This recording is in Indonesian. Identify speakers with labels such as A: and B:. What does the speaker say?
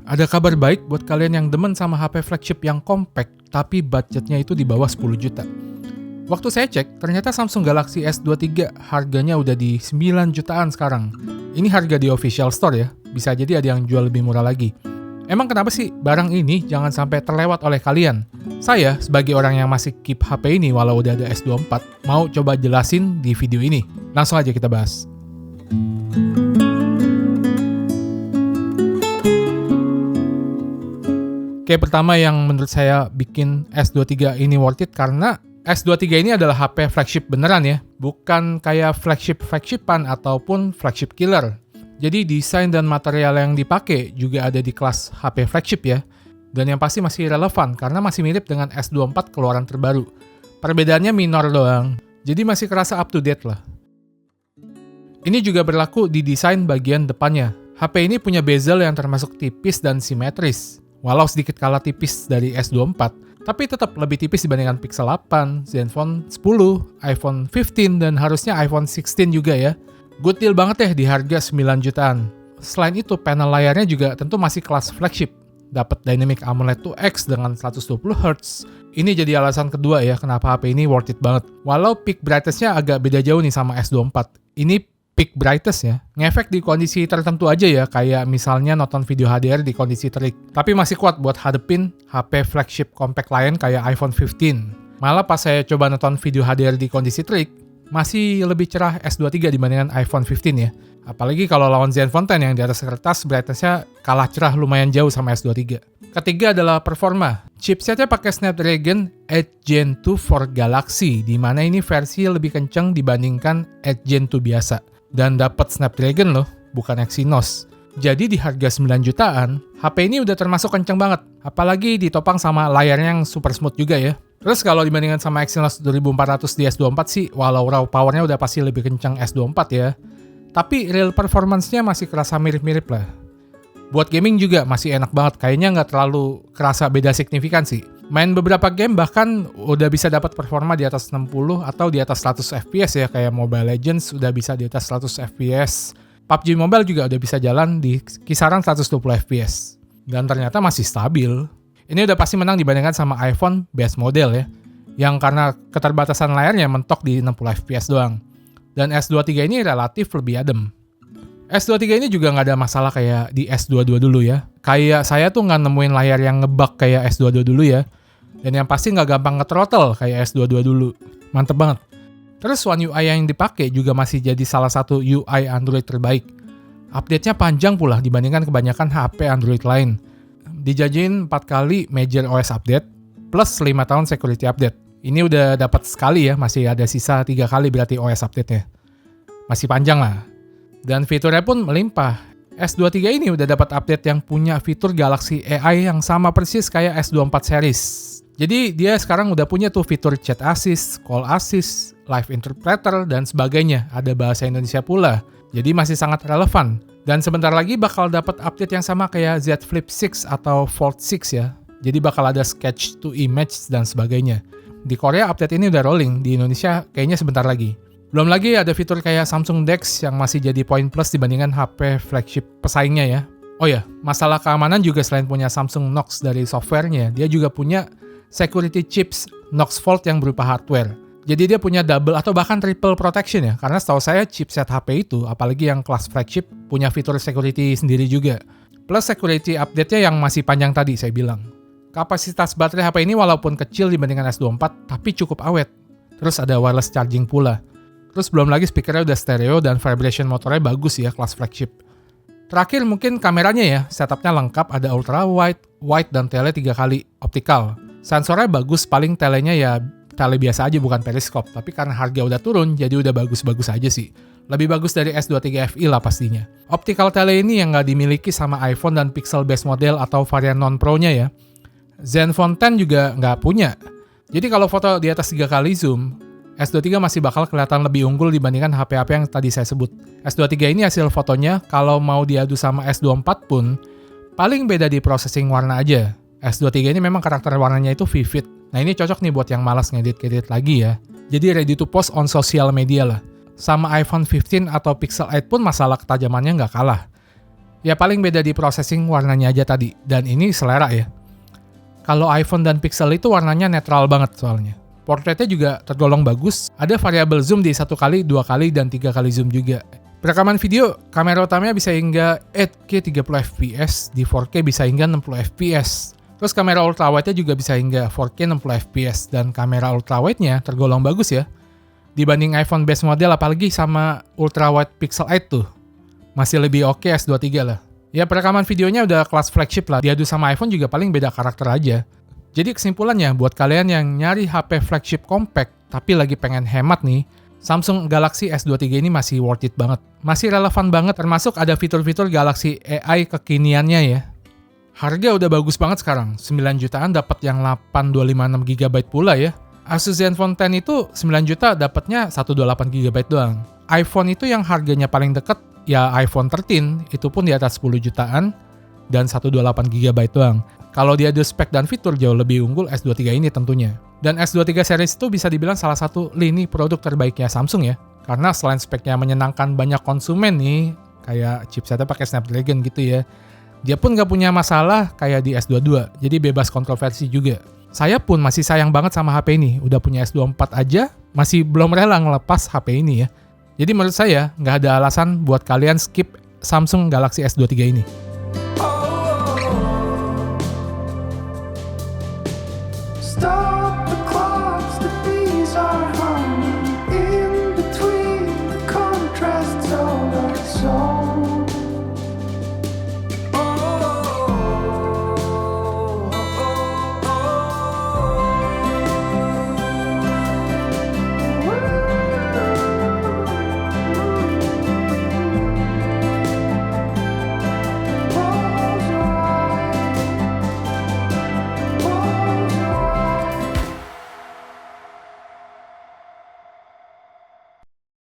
A: Ada kabar baik buat kalian yang demen sama HP flagship yang compact, tapi budgetnya itu di bawah 10 juta. Waktu saya cek, ternyata Samsung Galaxy S23 harganya udah di 9 jutaan sekarang. Ini harga di official store ya, bisa jadi ada yang jual lebih murah lagi. Emang kenapa sih barang ini jangan sampai terlewat oleh kalian? Saya, sebagai orang yang masih keep HP ini walau udah ada S24, mau coba jelasin di video ini. Langsung aja kita bahas. Oke, pertama yang menurut saya bikin S23 ini worth it karena S23 ini adalah HP flagship beneran ya, bukan kayak flagship-flagshipan ataupun flagship killer. Jadi desain dan material yang dipakai juga ada di kelas HP flagship ya, dan yang pasti masih relevan karena masih mirip dengan S24 keluaran terbaru. Perbedaannya minor doang, jadi masih kerasa up to date lah. Ini juga berlaku di desain bagian depannya. HP ini punya bezel yang termasuk tipis dan simetris. Walau sedikit kalah tipis dari S24, tapi tetap lebih tipis dibandingkan Pixel 8, Zenfone 10, iPhone 15, dan harusnya iPhone 16 juga ya. Good deal banget deh di harga 9 jutaan. Selain itu, panel layarnya juga tentu masih kelas flagship. Dapat Dynamic AMOLED 2X dengan 120Hz. Ini jadi alasan kedua ya kenapa HP ini worth it banget. Walau peak brightness-nya agak beda jauh nih sama S24. Ini peak brightness ya, ngefek di kondisi tertentu aja ya, kayak misalnya nonton video HDR di kondisi terik. Tapi masih kuat buat hadepin HP flagship compact lain kayak iPhone 15. Malah pas saya coba nonton video HDR di kondisi terik, masih lebih cerah S23 dibandingkan iPhone 15 ya. Apalagi kalau lawan Zenfone 10 yang di atas kertas brightness-nya kalah cerah lumayan jauh sama S23. Ketiga adalah performa. Chipsetnya pakai Snapdragon 8 Gen 2 for Galaxy, di mana ini versi lebih kencang dibandingkan 8 Gen 2 biasa. Dan dapat Snapdragon loh, bukan Exynos. Jadi di harga 9 jutaan, HP ini udah termasuk kenceng banget. Apalagi ditopang sama layarnya yang super smooth juga ya. Terus kalau dibandingkan sama Exynos 2400 di S24 sih, walau raw powernya udah pasti lebih kencang S24 ya. Tapi real performance-nya masih kerasa mirip-mirip lah. Buat gaming juga masih enak banget, kayaknya nggak terlalu kerasa beda signifikan sih. Main beberapa game bahkan udah bisa dapat performa di atas 60 atau di atas 100 FPS ya, kayak Mobile Legends udah bisa di atas 100 FPS. PUBG Mobile juga udah bisa jalan di kisaran 120 FPS. Dan ternyata masih stabil. Ini udah pasti menang dibandingkan sama iPhone base model ya, yang karena keterbatasan layarnya mentok di 60 FPS doang. Dan S23 ini relatif lebih adem. S23 ini juga nggak ada masalah kayak di S22 dulu ya. Kayak saya tuh nggak nemuin layar yang ngebug kayak S22 dulu ya. Dan yang pasti nggak gampang nge-throttle kayak S22 dulu. Mantep banget. Terus One UI yang dipakai juga masih jadi salah satu UI Android terbaik. Update-nya panjang pula dibandingkan kebanyakan HP Android lain. Dijanjiin 4 kali major OS update, plus 5 tahun security update. Ini udah dapat sekali ya, masih ada sisa 3 kali berarti OS update-nya. Masih panjang lah. Dan fiturnya pun melimpah. S23 ini udah dapat update yang punya fitur Galaxy AI yang sama persis kayak S24 series. Jadi dia sekarang udah punya tuh fitur chat assist, call assist, live interpreter, dan sebagainya. Ada bahasa Indonesia pula. Jadi masih sangat relevan. Dan sebentar lagi bakal dapat update yang sama kayak Z Flip 6 atau Fold 6 ya. Jadi bakal ada sketch to image dan sebagainya. Di Korea update ini udah rolling, di Indonesia kayaknya sebentar lagi. Belum lagi ada fitur kayak Samsung DeX yang masih jadi poin plus dibandingkan HP flagship pesaingnya ya. Oh ya, masalah keamanan juga selain punya Samsung Knox dari softwarenya, dia juga punya security chips Knox Vault yang berupa hardware. Jadi dia punya double atau bahkan triple protection ya, karena setahu saya chipset HP itu, apalagi yang kelas flagship, punya fitur security sendiri juga. Plus security update-nya yang masih panjang tadi saya bilang. Kapasitas baterai HP ini walaupun kecil dibandingkan S24, tapi cukup awet. Terus ada wireless charging pula. Terus belum lagi speakernya udah stereo dan vibration motornya bagus ya, kelas flagship. Terakhir mungkin kameranya ya, setupnya lengkap, ada ultra wide, wide, dan tele 3 kali optikal. Sensornya bagus, paling telenya ya tele biasa aja bukan periskop, tapi karena harga udah turun jadi udah bagus-bagus aja sih. Lebih bagus dari S23 FE lah pastinya. Optical tele ini yang nggak dimiliki sama iPhone dan Pixel base model atau varian non-Pro-nya ya. Zenfone 10 juga nggak punya. Jadi kalau foto di atas 3 kali zoom, S23 masih bakal kelihatan lebih unggul dibandingkan HP-HP yang tadi saya sebut. S23 ini hasil fotonya, kalau mau diadu sama S24 pun, paling beda di processing warna aja. S23 ini memang karakter warnanya itu vivid. Nah ini cocok nih buat yang malas ngedit-ngedit lagi ya. Jadi ready to post on social media lah. Sama iPhone 15 atau Pixel 8 pun masalah ketajamannya nggak kalah. Ya paling beda di processing warnanya aja tadi, dan ini selera ya. Kalau iPhone dan Pixel itu warnanya netral banget soalnya. Portraitnya juga tergolong bagus, ada variabel zoom di 1 kali, 2 kali, dan 3 kali zoom juga. Perekaman video, kamera utamanya bisa hingga 8K 30fps, di 4K bisa hingga 60fps. Terus kamera ultrawide-nya juga bisa hingga 4K 60fps, dan kamera ultrawide-nya tergolong bagus ya. Dibanding iPhone base model, apalagi sama ultrawide Pixel 8 tuh. Masih lebih oke S23 lah. Ya perekaman videonya udah kelas flagship lah, diadu sama iPhone juga paling beda karakter aja. Jadi kesimpulannya, buat kalian yang nyari HP flagship compact, tapi lagi pengen hemat nih, Samsung Galaxy S23 ini masih worth it banget. Masih relevan banget, termasuk ada fitur-fitur Galaxy AI kekiniannya ya. Harga udah bagus banget sekarang, 9 jutaan dapat yang 8256GB pula ya. Asus Zenfone 10 itu 9 juta dapatnya 128GB doang. iPhone itu yang harganya paling deket, ya iPhone 13, itu pun di atas 10 jutaan, dan 128GB doang. Kalau dia ada spek dan fitur jauh lebih unggul S23 ini tentunya. Dan S23 series itu bisa dibilang salah satu lini produk terbaiknya Samsung ya. Karena selain speknya menyenangkan banyak konsumen nih, kayak chipsetnya pakai Snapdragon gitu ya, dia pun nggak punya masalah kayak di S22, jadi bebas kontroversi juga. Saya pun masih sayang banget sama HP ini, udah punya S24 aja, masih belum rela ngelepas HP ini ya. Jadi menurut saya, nggak ada alasan buat kalian skip Samsung Galaxy S23 ini.